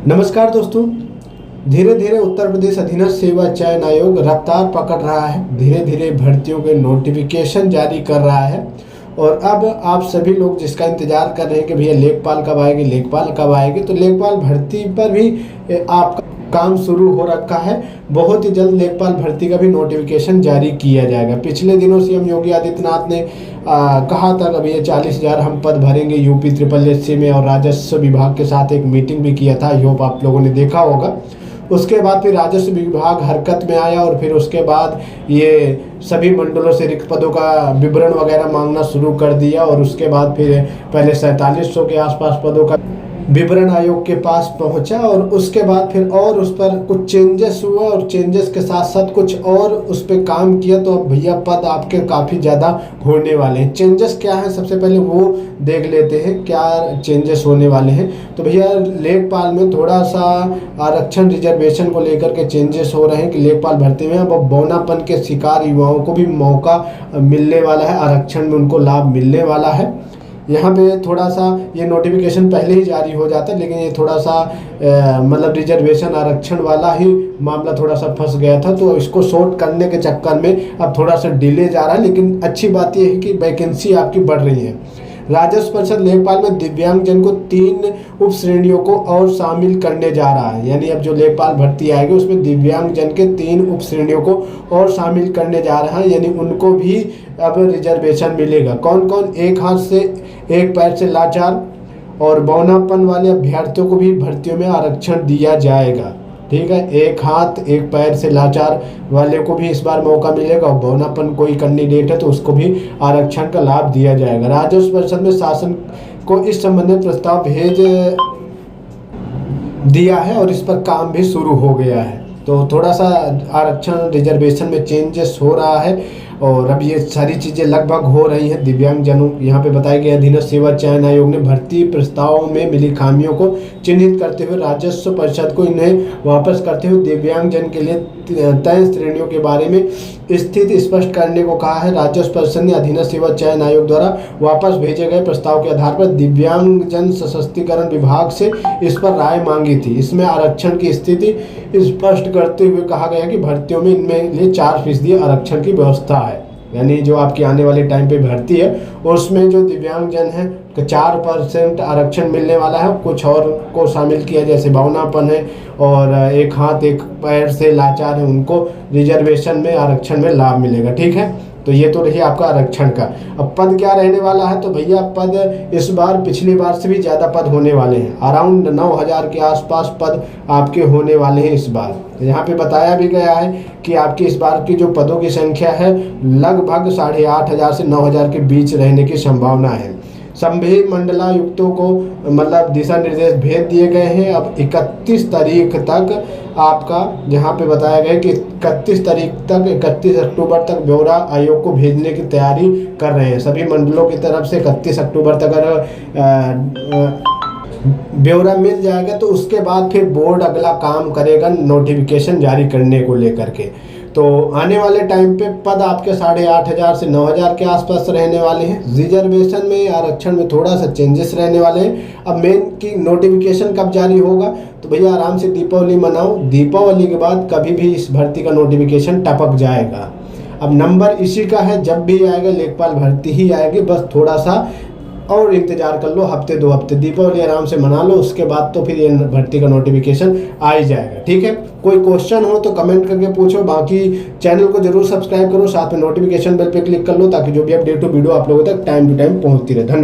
नमस्कार दोस्तों। धीरे धीरे उत्तर प्रदेश अधीनस्थ सेवा चयन आयोग रफ्तार पकड़ रहा है, धीरे धीरे भर्तियों के नोटिफिकेशन जारी कर रहा है। और अब आप सभी लोग जिसका इंतजार कर रहे हैं कि भैया लेखपाल कब आएगी, लेखपाल कब आएगी, तो लेखपाल भर्ती पर भी आपका काम शुरू हो रखा है। बहुत ही जल्द लेखपाल भर्ती का भी नोटिफिकेशन जारी किया जाएगा। पिछले दिनों सीएम योगी आदित्यनाथ ने कहा था कि भैया 40,000 हम पद भरेंगे यूपी SSSC में, और राजस्व विभाग के साथ एक मीटिंग भी किया था। आई होप आप लोगों ने देखा होगा। उसके बाद फिर राजस्व विभाग हरकत में आया और फिर उसके बाद ये सभी मंडलों से रिक्त पदों का विवरण वगैरह मांगना शुरू कर दिया। और उसके बाद फिर पहले 4700 के आसपास पदों का विवरण आयोग के पास पहुंचा, और उसके बाद फिर और उस पर कुछ चेंजेस हुआ, और चेंजेस के साथ साथ कुछ और उस पर काम किया। तो अब भैया पद आपके काफ़ी ज़्यादा होने वाले हैं। चेंजेस क्या है सबसे पहले वो देख लेते हैं, क्या चेंजेस होने वाले हैं। तो भैया लेखपाल में थोड़ा सा आरक्षण रिजर्वेशन को लेकर के चेंजेस हो रहे हैं कि लेखपाल भर्ती में अब बौनापन के शिकार युवाओं को भी मौका मिलने वाला है, आरक्षण में उनको लाभ मिलने वाला है। यहाँ पे थोड़ा सा ये नोटिफिकेशन पहले ही जारी हो जाता है, लेकिन ये थोड़ा सा मतलब रिजर्वेशन आरक्षण वाला ही मामला थोड़ा सा फंस गया था, तो इसको शॉर्ट करने के चक्कर में अब थोड़ा सा डिले जा रहा है। लेकिन अच्छी बात ये है कि वैकेंसी आपकी बढ़ रही है। राजस्व परिषद लेखपाल में दिव्यांगजन को 3 उप श्रेणियों को और शामिल करने जा रहा है। यानी अब जो लेखपाल भर्ती आएगी उसमें दिव्यांगजन के 3 उप श्रेणियों को और शामिल करने जा रहा है, यानी उनको भी अब रिजर्वेशन मिलेगा। कौन कौन? एक हाथ से एक पैर से लाचार और बौनापन वाले अभ्यर्थियों को भी भर्तियों में आरक्षण दिया जाएगा। ठीक है, एक हाथ एक पैर से लाचार वाले को भी इस बार मौका मिलेगा, और बौनापन कोई कैंडिडेट है तो उसको भी आरक्षण का लाभ दिया जाएगा। राजस्व परिषद में शासन को इस संबंध में प्रस्ताव भेज दिया है और इस पर काम भी शुरू हो गया है। तो थोड़ा सा आरक्षण रिजर्वेशन में चेंजेस हो रहा है, और अब ये सारी चीज़ें लगभग हो रही हैं दिव्यांगजनों। यहाँ पे बताया गया अधीनस्थ सेवा चयन आयोग ने भर्ती प्रस्तावों में मिली खामियों को चिन्हित करते हुए राजस्व परिषद को इन्हें वापस करते हुए दिव्यांगजन के लिए तय श्रेणियों के बारे में स्थिति स्पष्ट करने को कहा है। राजस्व परिषद ने अधीनस्थ सेवा चयन आयोग द्वारा वापस भेजे गए प्रस्ताव के आधार पर दिव्यांगजन सशक्तिकरण विभाग से इस पर राय मांगी थी। इसमें आरक्षण की स्थिति स्पष्ट करते हुए कहा गया कि भर्तियों में इनमें लिए 4% आरक्षण की व्यवस्था है। यानी जो आपकी आने वाले टाइम पे भर्ती है उसमें जो दिव्यांगजन है 4% आरक्षण मिलने वाला है। कुछ और को शामिल किया, जैसे बौनापन है और एक हाथ एक पैर से लाचार है, उनको रिजर्वेशन में आरक्षण में लाभ मिलेगा। ठीक है, तो ये तो रही आपका आरक्षण का। अब पद क्या रहने वाला है, तो भैया पद इस बार पिछली बार से भी ज़्यादा पद होने वाले हैं। अराउंड 9,000 के आसपास पद आपके होने वाले हैं इस बार। तो यहाँ पे बताया भी गया है कि आपकी इस बार की जो पदों की संख्या है लगभग 8,500 से 9,000 के बीच रहने की संभावना है। सभी मंडलायुक्तों को मतलब दिशा निर्देश भेज दिए गए हैं। अब 31 तारीख तक आपका यहाँ पे बताया गया कि 31 तारीख तक 31 अक्टूबर तक ब्यौरा आयोग को भेजने की तैयारी कर रहे हैं। सभी मंडलों की तरफ से 31 अक्टूबर तक अगर ब्यौरा मिल जाएगा तो उसके बाद फिर बोर्ड अगला काम करेगा नोटिफिकेशन जारी करने को लेकर के। तो आने वाले टाइम पे पद आपके 8,500 से 9,000 के आसपास रहने वाले हैं। रिजर्वेशन में आरक्षण में थोड़ा सा चेंजेस रहने वाले हैं। अब मेन की नोटिफिकेशन कब जारी होगा, तो भैया आराम से दीपावली मनाओ। दीपावली के बाद कभी भी इस भर्ती का नोटिफिकेशन टपक जाएगा। अब नंबर इसी का है, जब भी आएगा लेखपाल भर्ती ही आएगी, बस थोड़ा सा और इंतजार कर लो, हफ्ते 2 हफ्ते, दीपावली आराम से मना लो। उसके बाद तो फिर ये भर्ती का नोटिफिकेशन आ ही जाएगा। ठीक है, कोई क्वेश्चन हो तो कमेंट करके पूछो। बाकी चैनल को जरूर सब्सक्राइब करो, साथ में नोटिफिकेशन बेल पे क्लिक कर लो ताकि जो भी अपडेट हो वीडियो आप लोगों तक टाइम टू टाइम पहुंचती रहे। धन्यवाद।